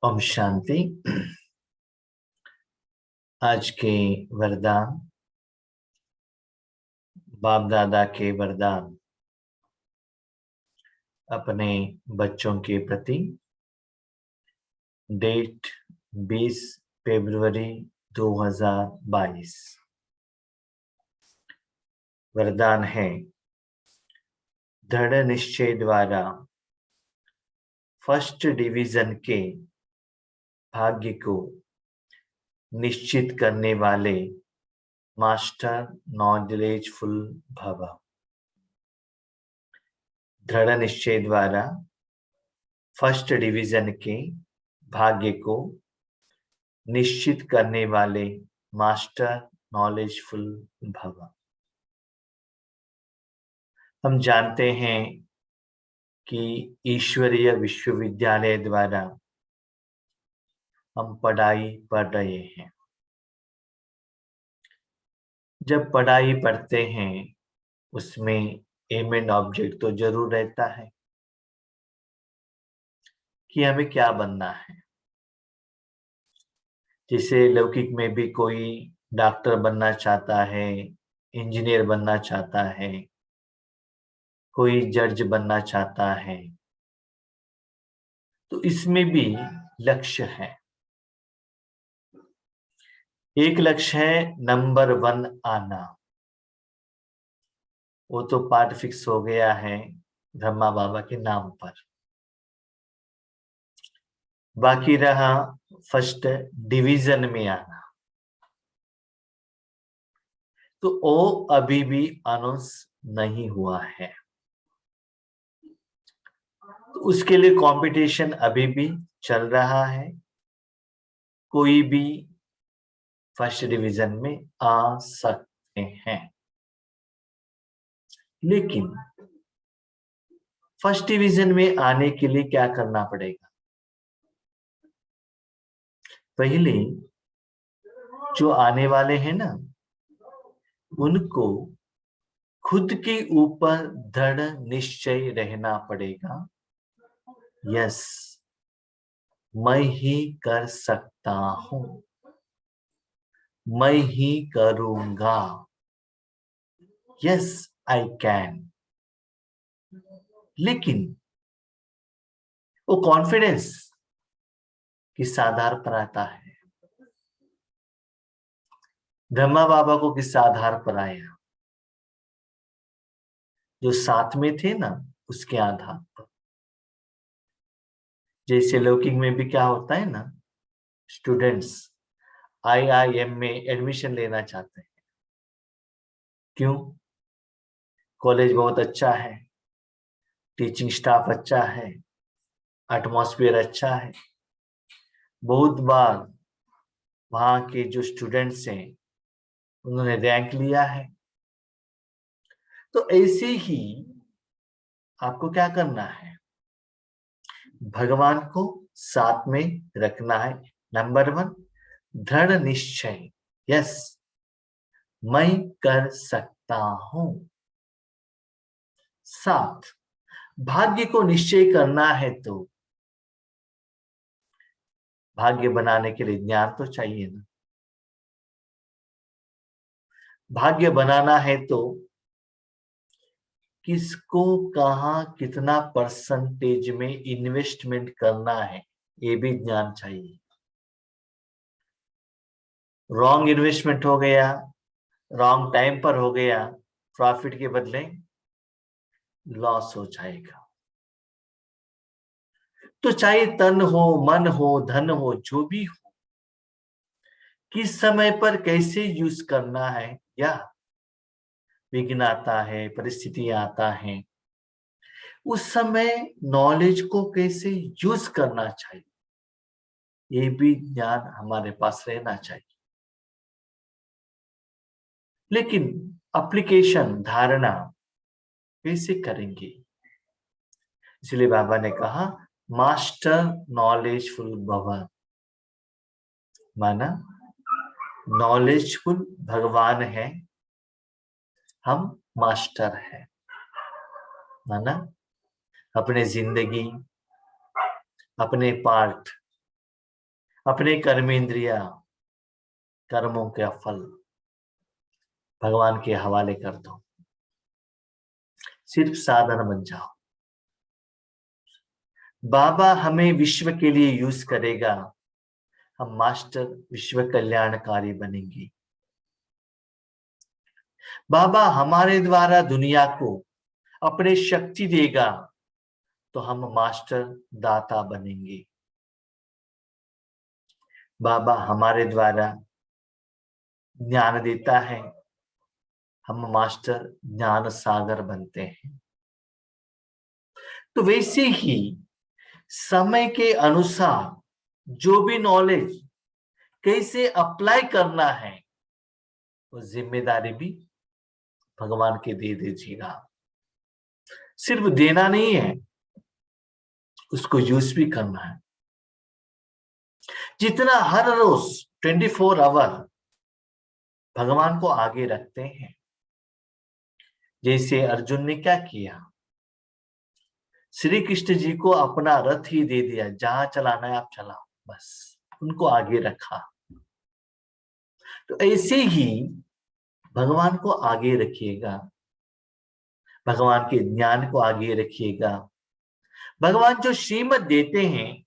ओम शांति। आज के वरदान, बाप दादा के वरदान अपने बच्चों के प्रति। डेट 20 फरवरी 2022। वरदान है, दृढ़ निश्चय द्वारा फर्स्ट डिवीजन के भाग्य को निश्चित करने वाले मास्टर नॉलेजफुल भव। दृढ़ निश्चय द्वारा फर्स्ट डिवीजन के भाग्य को निश्चित करने वाले मास्टर नॉलेजफुल भव। हम जानते हैं कि ईश्वरीय विश्वविद्यालय द्वारा हम पढ़ाई पढ़ रहे हैं। जब पढ़ाई पढ़ते हैं उसमें एम एंड ऑब्जेक्ट तो जरूर रहता है कि हमें क्या बनना है। जैसे लौकिक में भी कोई डॉक्टर बनना चाहता है, इंजीनियर बनना चाहता है, कोई जज बनना चाहता है, तो इसमें भी लक्ष्य है। एक लक्ष्य है नंबर 1 आना, वो तो पार्ट फिक्स हो गया है ब्रह्मा बाबा के नाम पर। बाकी रहा फर्स्ट डिवीजन में आना, तो वो अभी भी अनाउंस नहीं हुआ है। तो उसके लिए कंपटीशन अभी भी चल रहा है। कोई भी फर्स्ट डिवीजन में आ सकते हैं, लेकिन फर्स्ट डिवीजन में आने के लिए क्या करना पड़ेगा? पहले जो आने वाले हैं ना, उनको खुद के ऊपर दृढ़ निश्चय रहना पड़ेगा। यस, मैं ही कर सकता हूं, मैं ही करूंगा। Yes, I can. लेकिन वो कॉन्फिडेंस किस आधार पर आता है? ब्रह्मा बाबा को किस आधार पर आया? जो साथ में थे ना, उसके आधार पर। जैसे लौकिक में भी क्या होता है ना, स्टूडेंट्स IIM में एडमिशन लेना चाहते हैं। क्यों? कॉलेज बहुत अच्छा है, टीचिंग स्टाफ अच्छा है, एटमॉस्फेयर अच्छा है। बहुत बार वहां के जो स्टूडेंट्स हैं उन्होंने रैंक लिया है। तो ऐसे ही आपको क्या करना है? भगवान को साथ में रखना है। नंबर 1 दृढ़ निश्चय। यस, मैं कर सकता हूं। 7 भाग्य को निश्चय करना है, तो भाग्य बनाने के लिए ज्ञान तो चाहिए ना। भाग्य बनाना है तो किसको कहां कितना परसेंटेज में इन्वेस्टमेंट करना है, ये भी ज्ञान चाहिए। रॉन्ग इन्वेस्टमेंट हो गया, रॉन्ग टाइम पर हो गया, प्रॉफिट के बदले लॉस हो जाएगा। तो चाहे तन हो, मन हो, धन हो, जो भी हो, किस समय पर कैसे यूज करना है, या विघ्न आता है, परिस्थिति आता है, उस समय नॉलेज को कैसे यूज करना चाहिए, ये भी ज्ञान हमारे पास रहना चाहिए। लेकिन एप्लीकेशन, धारणा कैसे करेंगे? इसलिए बाबा ने कहा मास्टर नॉलेजफुल भव। माना नॉलेजफुल भगवान है, हम मास्टर हैं। माना अपने जिंदगी, अपने पार्ट, अपने कर्मेंद्रिया, कर्मों का फल भगवान के हवाले कर दो। सिर्फ साधन बन जाओ। बाबा हमें विश्व के लिए यूज करेगा, हम मास्टर विश्व कल्याणकारी बनेंगे। बाबा हमारे द्वारा दुनिया को अपने शक्ति देगा, तो हम मास्टर दाता बनेंगे। बाबा हमारे द्वारा ज्ञान देता है, हम मास्टर ज्ञान सागर बनते हैं। तो वैसे ही समय के अनुसार जो भी नॉलेज कैसे अप्लाई करना है, वो जिम्मेदारी भी भगवान के दे दीजिएगा। सिर्फ देना नहीं है, उसको यूज भी करना है। जितना हर रोज 24 आवर भगवान को आगे रखते हैं, जैसे अर्जुन ने क्या किया, श्री कृष्ण जी को अपना रथ ही दे दिया, जहां चलाना है आप चलाओ, बस उनको आगे रखा। तो ऐसे ही भगवान को आगे रखिएगा, भगवान के ज्ञान को आगे रखिएगा, भगवान जो श्रीमत देते हैं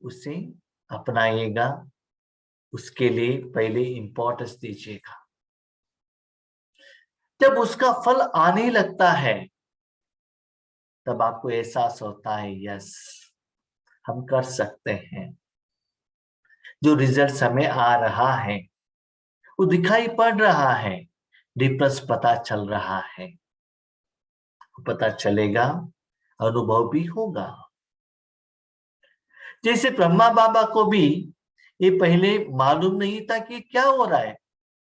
उसे अपनाइएगा, उसके लिए पहले इंपॉर्टेंस दीजिएगा। जब उसका फल आने लगता है, तब आपको एहसास होता है, यस हम कर सकते हैं। जो रिजल्ट हमें आ रहा है वो दिखाई पड़ रहा है, डिफरेंस पता चल रहा है, पता चलेगा, अनुभव भी होगा। जैसे ब्रह्मा बाबा को भी ये पहले मालूम नहीं था कि क्या हो रहा है,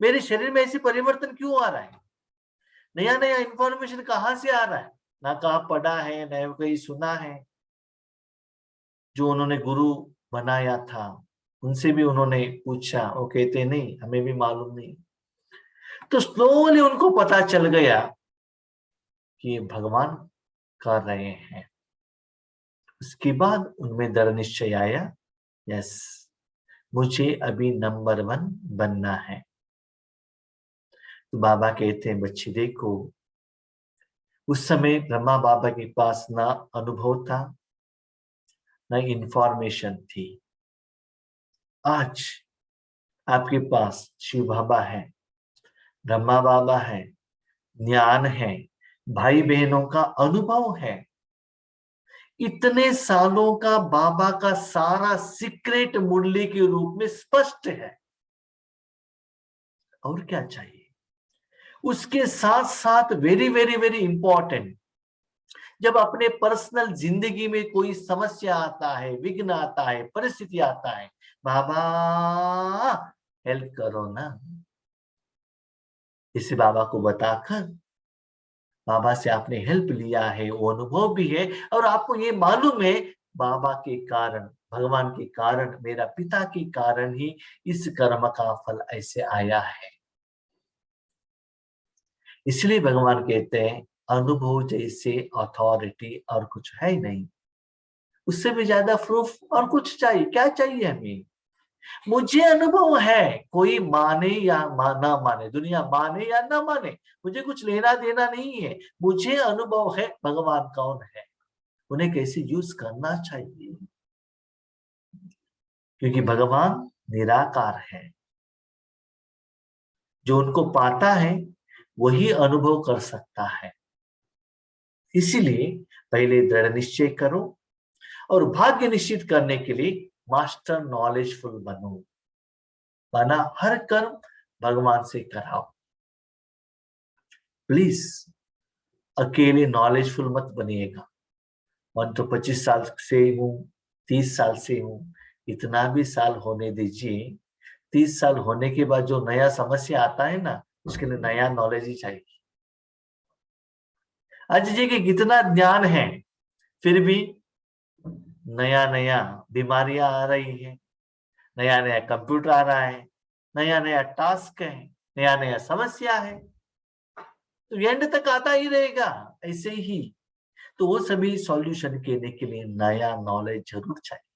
मेरे शरीर में ऐसे परिवर्तन क्यों आ रहा है, नया नया इंफॉर्मेशन कहां से आ रहा है, ना कहाँ पढ़ा है ना कहीं सुना है। जो उन्होंने गुरु बनाया था उनसे भी उन्होंने पूछा, वो कहते नहीं हमें भी मालूम नहीं। तो स्लोली उनको पता चल गया कि ये भगवान कर रहे हैं। उसके बाद उनमें दृढ़ निश्चय आया, यस मुझे अभी नंबर 1 बनना है। तो बाबा कहते हैं, बच्चे देखो, उस समय ब्रह्मा बाबा के पास ना अनुभव था, ना इंफॉर्मेशन थी। आज आपके पास शिव बाबा है, ब्रह्मा बाबा है, ज्ञान है, भाई बहनों का अनुभव है, इतने सालों का बाबा का सारा सीक्रेट मुरली के रूप में स्पष्ट है। और क्या चाहिए? उसके साथ साथ वेरी वेरी वेरी इंपॉर्टेंट, जब अपने पर्सनल जिंदगी में कोई समस्या आता है, विघ्न आता है, परिस्थिति आता है, बाबा हेल्प करो ना, इसे बाबा को बताकर बाबा से आपने हेल्प लिया है, वो अनुभव भी है, और आपको ये मालूम है बाबा के कारण, भगवान के कारण, मेरा पिता के कारण ही इस कर्म का फल ऐसे आया है। इसलिए भगवान कहते हैं, अनुभव जैसे अथॉरिटी और कुछ है ही नहीं, उससे भी ज्यादा प्रूफ और कुछ चाहिए? क्या चाहिए हमें? मुझे अनुभव है, कोई माने या ना माने, दुनिया माने या ना माने, मुझे कुछ लेना देना नहीं है। मुझे अनुभव है भगवान कौन है, उन्हें कैसे यूज करना चाहिए, क्योंकि भगवान निराकार है। जो उनको पाता है वही अनुभव कर सकता है। इसीलिए पहले दृढ़ निश्चय करो, और भाग्य निश्चित करने के लिए मास्टर नॉलेजफुल बनो। बना हर कर्म भगवान से कराओ। प्लीज अकेले नॉलेजफुल मत बनिएगा। मन तो 25 साल से हूं, 30 साल से हूं, इतना भी साल होने दीजिए। 30 साल होने के बाद जो नया समस्या आता है ना, उसके लिए नया नॉलेज ही चाहिए। आज जी के कितना ज्ञान है, फिर भी नया नया बीमारियां आ रही है, नया नया कंप्यूटर आ रहा है, नया नया टास्क है, नया नया समस्या है, तो एंड तक आता ही रहेगा ऐसे ही। तो वो सभी सॉल्यूशन करने के लिए नया नॉलेज जरूर चाहिए।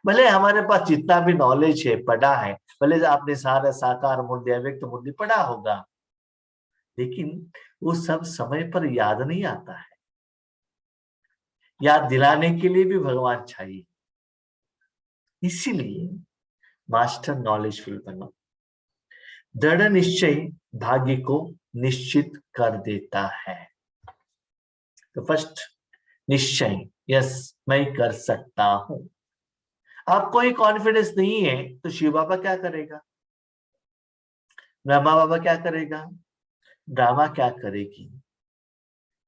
भले हमारे पास जितना भी नॉलेज है, पढ़ा है, भले आपने सारा साकार मूल्य, व्यक्त मूल्य पढ़ा होगा, लेकिन वो सब समय पर याद नहीं आता है। याद दिलाने के लिए भी भगवान चाहिए। इसीलिए मास्टर नॉलेजफुल बनो। दृढ़ निश्चय भाग्य को निश्चित कर देता है। तो फर्स्ट निश्चय, यस मैं कर सकता हूं। आपको ही कॉन्फिडेंस नहीं है तो शिव बाबा क्या करेगा, ब्रह्मा बाबा क्या करेगा, ड्रामा क्या करेगी,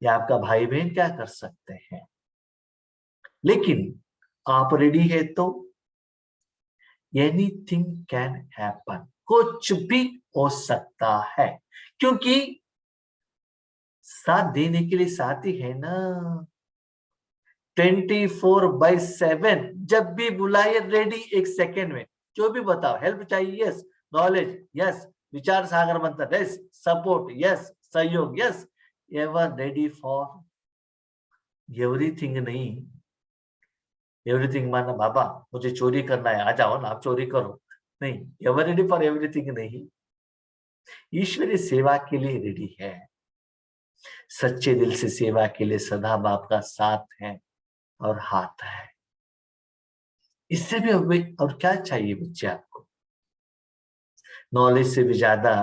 या आपका भाई बहन क्या कर सकते हैं। लेकिन आप रेडी है तो एनीथिंग कैन हैपन, कुछ भी हो सकता है, क्योंकि साथ देने के लिए साथी है ना। 24/7 जब भी बुलाए रेडी, एक सेकेंड में जो भी बताओ। हेल्प चाहिए, यस। Knowledge, yes. विचार सागर मंत्र, यस। Support, yes. सहयोग, yes. Ever ready for everything. नहीं, एवरीथिंग माना बाबा मुझे चोरी करना है, आ जाओ ना आप चोरी करो, नहीं। एवर रेडी फॉर एवरीथिंग नहीं, ईश्वरीय सेवा के लिए रेडी है। सच्चे दिल से सेवा के लिए सदा बाप का साथ है और हाथ है। इससे भी और क्या चाहिए बच्चे आपको। नॉलेज से भी ज्यादा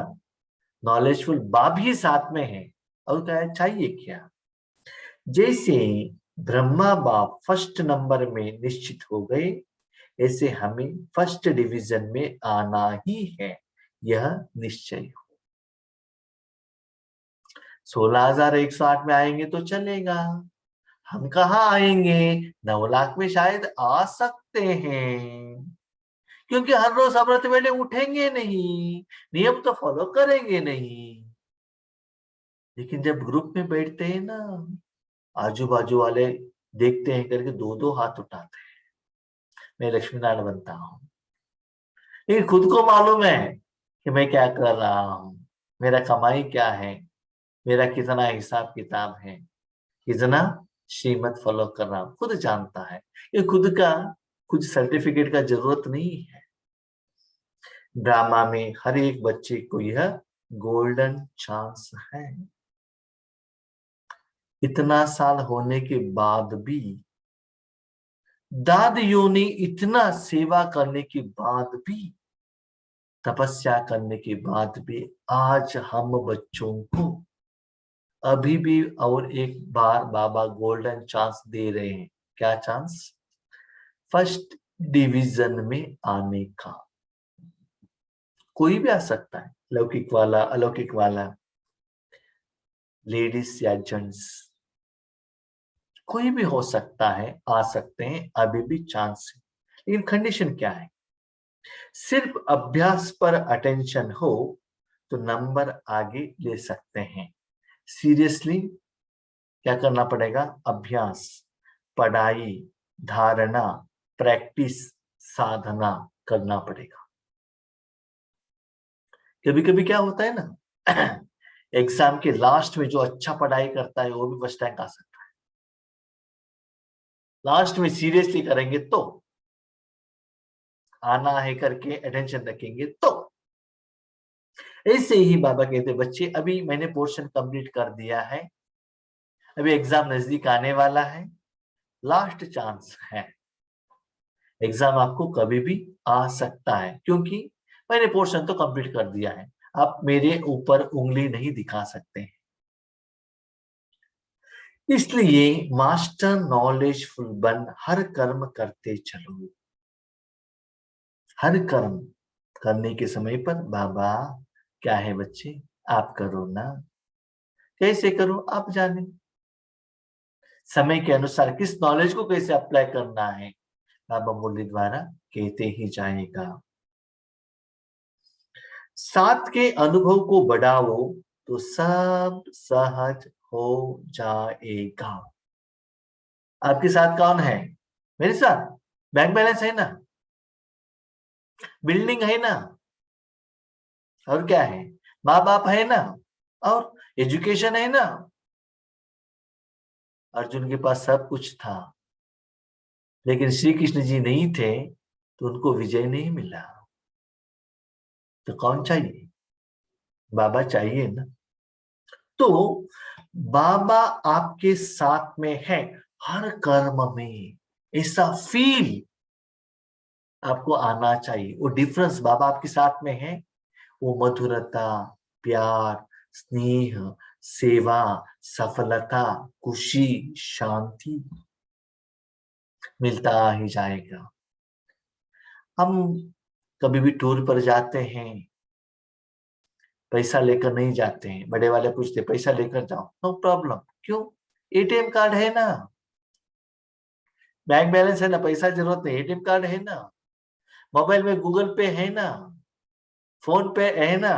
नॉलेजफुल बाप ही साथ में है, और क्या चाहिए क्या। जैसे ब्रह्मा बाप फर्स्ट नंबर में निश्चित हो गए, ऐसे हमें फर्स्ट डिवीजन में आना ही है, यह निश्चय हो। 16,108 में आएंगे तो चलेगा, हम कहाँ आएंगे, 9 लाख में शायद आ सकते हैं, क्योंकि हर रोज अमृत वेले उठेंगे नहीं, नियम तो फॉलो करेंगे नहीं। लेकिन जब ग्रुप में बैठते हैं ना, आजू बाजू वाले देखते हैं करके 2-2 हाथ उठाते हैं, मैं लक्ष्मी नारायण बनता हूँ। लेकिन खुद को मालूम है कि मैं क्या कर रहा हूँ, मेरा कमाई क्या है, मेरा कितना हिसाब किताब है, कितना श्रीमत फॉलो कर रहा हूँ, खुद जानता है। ये खुद का कुछ सर्टिफिकेट का जरूरत नहीं है। ड्रामा में हर एक बच्चे को यह गोल्डन चांस है। इतना साल होने के बाद भी, दाद योनि इतना सेवा करने के बाद भी, तपस्या करने के बाद भी, आज हम बच्चों को अभी भी और एक बार बाबा गोल्डन चांस दे रहे हैं। क्या चांस? फर्स्ट डिवीजन में आने का। कोई भी आ सकता है, लौकिक वाला, अलौकिक वाला, लेडीज या जेंट्स, कोई भी हो सकता है, आ सकते हैं, अभी भी चांस है। लेकिन कंडीशन क्या है? सिर्फ अभ्यास पर अटेंशन हो तो नंबर आगे ले सकते हैं। सीरियसली क्या करना पड़ेगा? अभ्यास, पढ़ाई, धारणा, प्रैक्टिस, साधना करना पड़ेगा। कभी कभी क्या होता है ना, एग्जाम के लास्ट में जो अच्छा पढ़ाई करता है वो भी फर्स्ट रैंक आ सकता है। लास्ट में सीरियसली करेंगे तो, आना है करके अटेंशन रखेंगे तो। ऐसे ही बाबा कहते बच्चे अभी मैंने पोर्शन कंप्लीट कर दिया है, अभी एग्जाम नजदीक आने वाला है, लास्ट चांस है। एग्जाम आपको कभी भी आ सकता है, क्योंकि मैंने पोर्शन तो कंप्लीट कर दिया है, आप मेरे ऊपर उंगली नहीं दिखा सकते हैं। इसलिए मास्टर नॉलेजफुल बन हर कर्म करते चलो। हर कर्म करने के समय पर बाबा क्या है बच्चे, आप करो ना। कैसे करो आप जाने, समय के अनुसार किस नॉलेज को कैसे अप्लाई करना है, बाबा मुरली द्वारा कहते ही जाएगा। साथ के अनुभव को बढ़ाओ तो सब सहज हो जाएगा। आपके साथ कौन है? मेरे साथ बैंक बैलेंस है ना, बिल्डिंग है ना, और क्या है, माँ बाप है ना, और एजुकेशन है ना। अर्जुन के पास सब कुछ था, लेकिन श्री कृष्ण जी नहीं थे, तो उनको विजय नहीं मिला, तो कौन चाहिए? बाबा चाहिए ना। तो बाबा आपके साथ में है हर कर्म में, ऐसा फील आपको आना चाहिए। वो डिफरेंस बाबा आपके साथ में है, वो मधुरता, प्यार, स्नेह, सेवा, सफलता, खुशी, शांति मिलता ही जाएगा। हम कभी भी टूर पर जाते हैं, पैसा लेकर नहीं जाते हैं। बड़े वाले पूछते पैसा लेकर जाओ, नो प्रॉब्लम। क्यों? एटीएम कार्ड है ना, बैंक बैलेंस है ना, पैसा जरूरत नहीं, एटीएम कार्ड है ना, मोबाइल में गूगल पे है ना, फोन पे है ना,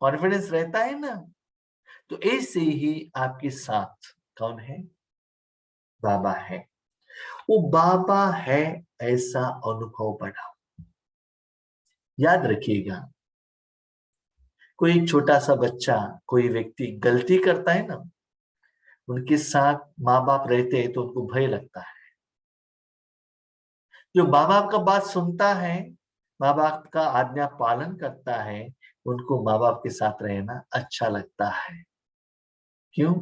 कॉन्फिडेंस रहता है ना। तो ऐसे ही आपके साथ कौन है? बाबा है। वो बाबा है, ऐसा अनुभव बढ़ाओ। याद रखिएगा, कोई एक छोटा सा बच्चा, कोई व्यक्ति गलती करता है ना, उनके साथ माँ बाप रहते हैं तो उनको भय लगता है। जो माँ बाप का बात सुनता है, माँ बाप का आज्ञा पालन करता है, उनको माँ बाप के साथ रहना अच्छा लगता है। क्यों?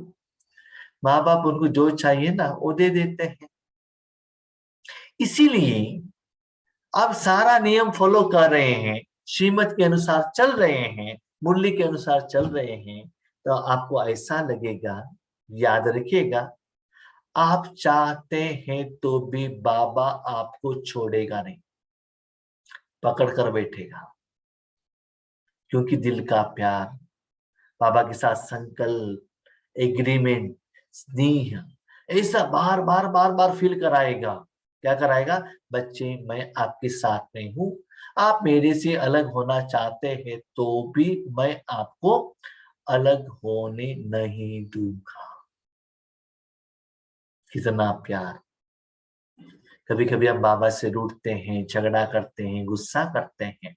माँ बाप उनको जो चाहिए ना वो दे देते हैं। इसीलिए आप सारा नियम फॉलो कर रहे हैं, श्रीमत के अनुसार चल रहे हैं, मुरली के अनुसार चल रहे हैं, तो आपको ऐसा लगेगा। याद रखिएगा, आप चाहते हैं तो भी बाबा आपको छोड़ेगा नहीं, पकड़ कर बैठेगा। क्योंकि दिल का प्यार, बाबा के साथ संकल्प, एग्रीमेंट, स्नेह, ऐसा बार बार बार बार फील कराएगा। क्या कराएगा? बच्चे मैं आपके साथ में हूं, आप मेरे से अलग होना चाहते हैं तो भी मैं आपको अलग होने नहीं दूंगा। कितना प्यार। कभी कभी हम बाबा से रूठते हैं, झगड़ा करते हैं, गुस्सा करते हैं,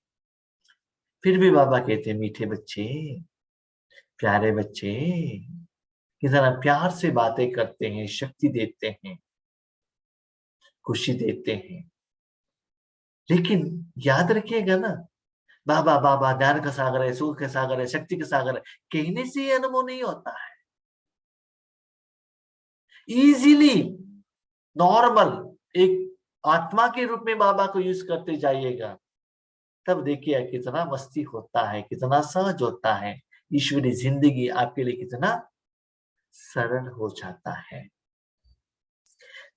फिर भी बाबा कहते हैं मीठे बच्चे, प्यारे बच्चे, कितना प्यार से बातें करते हैं, शक्ति देते हैं, खुशी देते हैं। लेकिन याद रखिएगा ना, बाबा बाबा ज्ञान का सागर है, सुख का सागर है, शक्ति का सागर है, कहने से ये अनुभव नहीं होता है। इजीली नॉर्मल एक आत्मा के रूप में बाबा को यूज करते जाइएगा, तब देखिए कितना मस्ती होता है, कितना सहज होता है। ईश्वरी जिंदगी आपके लिए कितना सरल हो जाता है।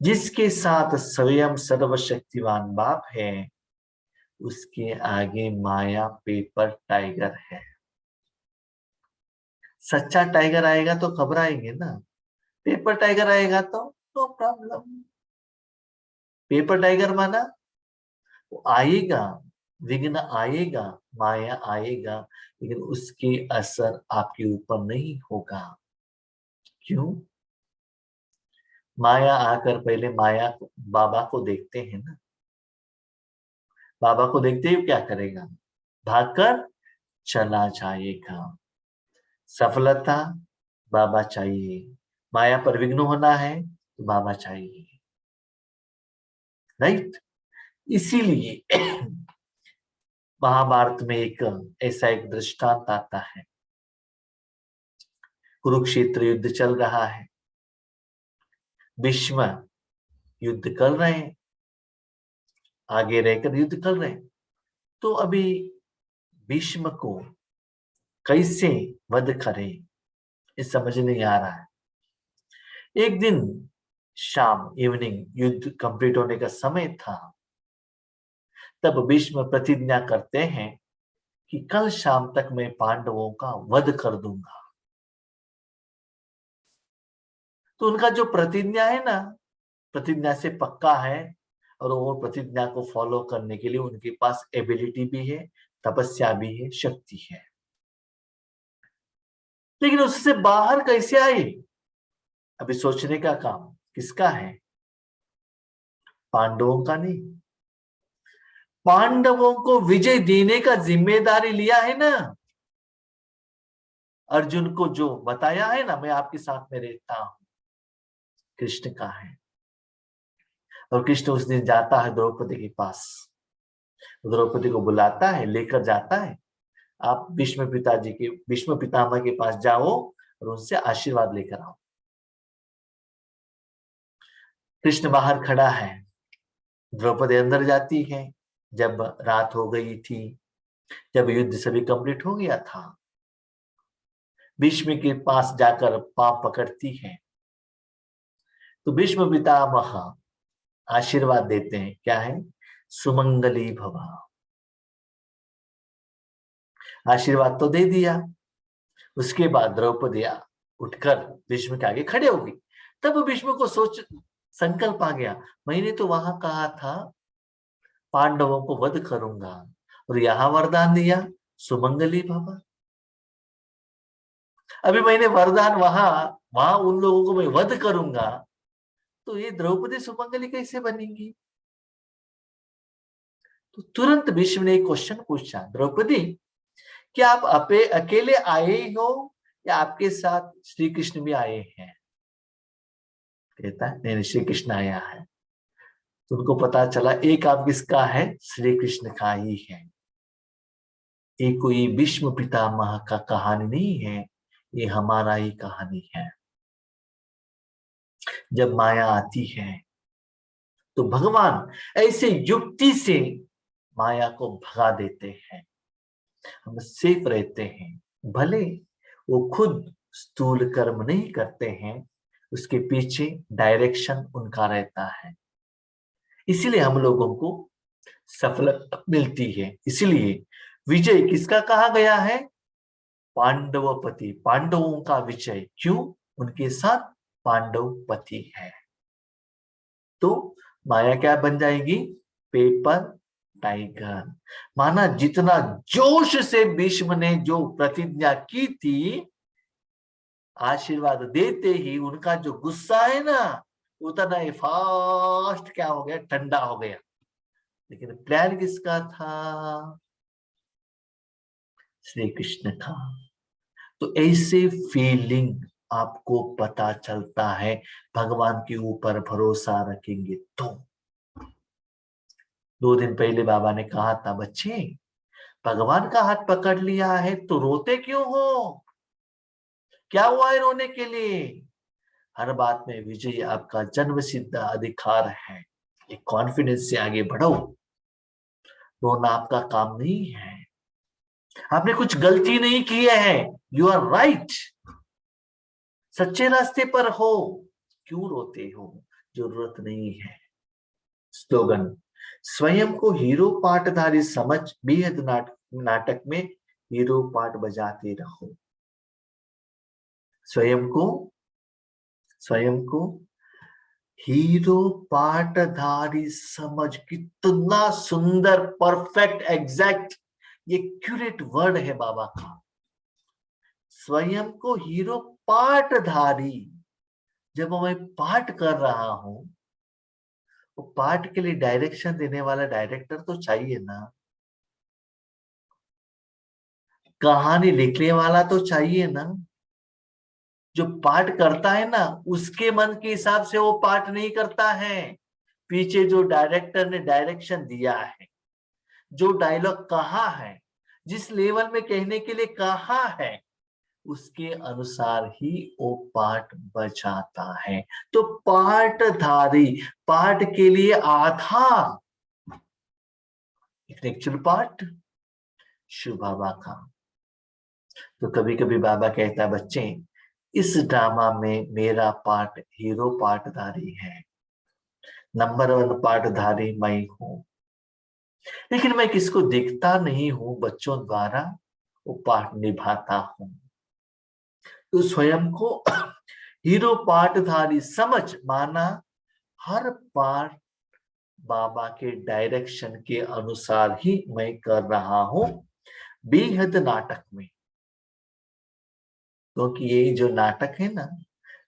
जिसके साथ स्वयं सर्वशक्तिवान बाप है, उसके आगे माया पेपर टाइगर है। सच्चा टाइगर आएगा तो घबराएंगे ना, पेपर टाइगर आएगा तो नो प्रॉब्लम। पेपर टाइगर माना वो आएगा, विघ्न आएगा, माया आएगा, लेकिन उसके असर आपके ऊपर नहीं होगा। क्यों? माया आकर पहले माया को, बाबा को देखते हैं ना, बाबा को देखते ही क्या करेगा? भागकर चला जाएगा। सफलता बाबा चाहिए, माया पर विघ्न होना है तो बाबा चाहिए, राइट? इसीलिए महाभारत में एक ऐसा एक दृष्टांत आता है। कुरुक्षेत्र युद्ध चल रहा है, भीष्म युद्ध कर रहे हैं, आगे रहकर युद्ध कर रहे हैं। तो अभी भीष्म को कैसे वध करें, ये समझ नहीं आ रहा है। एक दिन शाम, इवनिंग, युद्ध कंप्लीट होने का समय था। तब भीष्म प्रतिज्ञा करते हैं कि कल शाम तक मैं पांडवों का वध कर दूंगा। तो उनका जो प्रतिज्ञा है ना, प्रतिज्ञा से पक्का है, और वो प्रतिज्ञा को फॉलो करने के लिए उनके पास एबिलिटी भी है, तपस्या भी है, शक्ति है। लेकिन उससे बाहर कैसे आए? अभी सोचने का काम किसका है? पांडवों का नहीं। पांडवों को विजय देने का जिम्मेदारी लिया है ना, अर्जुन को जो बताया है ना, मैं आपके साथ में रहता हूं, कृष्ण का है। और कृष्ण उस दिन जाता है द्रौपदी के पास, द्रौपदी को बुलाता है, लेकर जाता है, आप भीष्म पितामह के पास जाओ और उनसे आशीर्वाद लेकर आओ। कृष्ण बाहर खड़ा है, द्रौपदी अंदर जाती है। जब रात हो गई थी, जब युद्ध सभी कंप्लीट हो गया था, भीष्म के पास जाकर पांव पकड़ती है, तो भीष्म पितामह आशीर्वाद देते हैं। क्या है? सुमंगली भव। आशीर्वाद तो दे दिया। उसके बाद द्रौपदी उठकर भीष्म के आगे खड़े हो गई। तब भीष्म को संकल्प आ गया, मैंने तो वहां कहा था पांडवों को वध करूंगा, और यहां वरदान दिया सुमंगली भव। अभी मैंने वरदान वहां वहां उन लोगों को मैं वध करूंगा, तो ये द्रौपदी सुमंगली कैसे बनेगी? तो तुरंत भीष्म ने एक क्वेश्चन पूछा, द्रौपदी क्या आप अकेले आए हो या आपके साथ श्री कृष्ण भी आए हैं? कहता है नहीं, श्री कृष्ण आया है। तो उनको पता चला एक आप किसका है? श्री कृष्ण का ही है। ये कोई भीष्म पितामह का कहानी नहीं है, ये हमारा ही कहानी है। जब माया आती है तो भगवान ऐसे युक्ति से माया को भगा देते हैं, हम सेफ रहते हैं। भले वो खुद स्थूल कर्म नहीं करते हैं, उसके पीछे डायरेक्शन उनका रहता है, इसीलिए हम लोगों को सफलता मिलती है। इसलिए विजय किसका कहा गया है? पांडवपति, पांडवों का विजय। क्यों? उनके साथ पांडवपति है। तो माया क्या बन जाएगी? Paper tiger. माना जितना जोश से भीष्म ने जो प्रतिज्ञा की थी, आशीर्वाद देते ही उनका जो गुस्सा है ना, उतना ही फास्ट क्या हो गया? ठंडा हो गया। लेकिन प्लान किसका था? श्री कृष्ण का। तो ऐसे फीलिंग आपको पता चलता है, भगवान के ऊपर भरोसा रखेंगे तो। 2 दिन पहले बाबा ने कहा था, बच्चे भगवान का हाथ पकड़ लिया है तो रोते क्यों हो? क्या हुआ है रोने के लिए? हर बात में विजय आपका जन्म सिद्ध अधिकार है। एक कॉन्फिडेंस से आगे बढ़ो। रोना आपका काम नहीं है। आपने कुछ गलती नहीं की है, यू आर राइट, सच्चे रास्ते पर हो। क्यों रोते हो? जरूरत नहीं है। स्लोगन, स्वयं को हीरो पाटधारी समझ बेहद नाटक में हीरो पाट बजाते रहो। स्वयं को हीरो पाटधारी समझ। कितना सुंदर, परफेक्ट, एग्जैक्ट, ये एक्यूरेट वर्ड है बाबा का। स्वयं को हीरो पाटधारी। जब मैं पाठ कर रहा हूं, तो पाठ के लिए डायरेक्शन देने वाला डायरेक्टर तो चाहिए ना, कहानी लिखने वाला तो चाहिए ना। जो पाठ करता है ना, उसके मन के हिसाब से वो पाठ नहीं करता है। पीछे जो डायरेक्टर ने डायरेक्शन दिया है, जो डायलॉग कहा है, जिस लेवल में कहने के लिए कहा है, उसके अनुसार ही वो पाठ बजाता है। तो पाठधारी, पाठ के लिए आधार इंटेलेक्चुअल पार्ट शिव बाबा का। तो कभी कभी बाबा कहता है, बच्चे इस ड्रामा में मेरा पार्ट हीरो पार्टधारी है, नंबर 1 पार्टधारी मैं हूं, लेकिन मैं किसको देखता नहीं हूं, बच्चों द्वारा वो पार्ट निभाता हूं। तो स्वयं को हीरो पार्टधारी समझ, माना हर पार्ट बाबा के डायरेक्शन के अनुसार ही मैं कर रहा हूं बेहद नाटक में। क्योंकि ये जो नाटक है ना,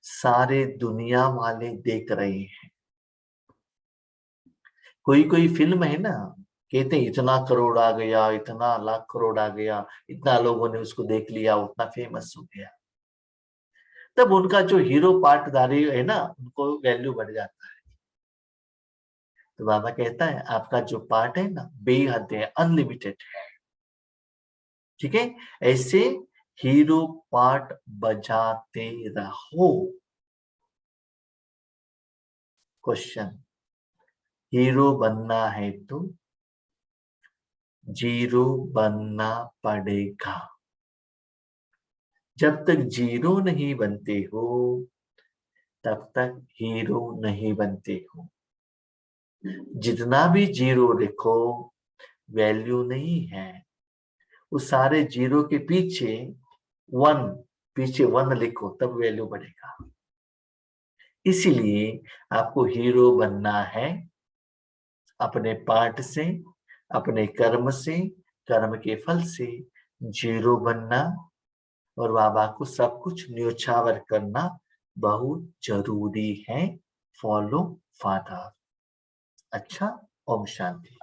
सारे दुनिया वाले देख रहे हैं। कोई कोई फिल्म है ना, कहते हैं इतना करोड़ आ गया, इतना लाख करोड़ आ गया, इतना लोगों ने उसको देख लिया, उतना फेमस हो गया। तब उनका जो हीरो पार्टधारी है ना, उनको वैल्यू बढ़ जाता है। तो बाबा कहता है आपका जो पार्ट है ना बेहद है, अनलिमिटेड है। ठीक है, ऐसे हीरो पार्ट बजाते रहो। क्वेश्चन, हीरो बनना है तो जीरो बनना पड़ेगा। जब तक जीरो नहीं बनते हो तब तक हीरो नहीं बनते हो। जितना भी जीरो लिखो वैल्यू नहीं है, उस सारे जीरो के पीछे वन, पीछे वन लिखो तब वैल्यू बढ़ेगा। इसीलिए आपको हीरो बनना है अपने पार्ट से, अपने कर्म से, कर्म के फल से जीरो बनना, और बाबा को सब कुछ न्योछावर करना बहुत जरूरी है। Follow father. अच्छा, ओम शांति।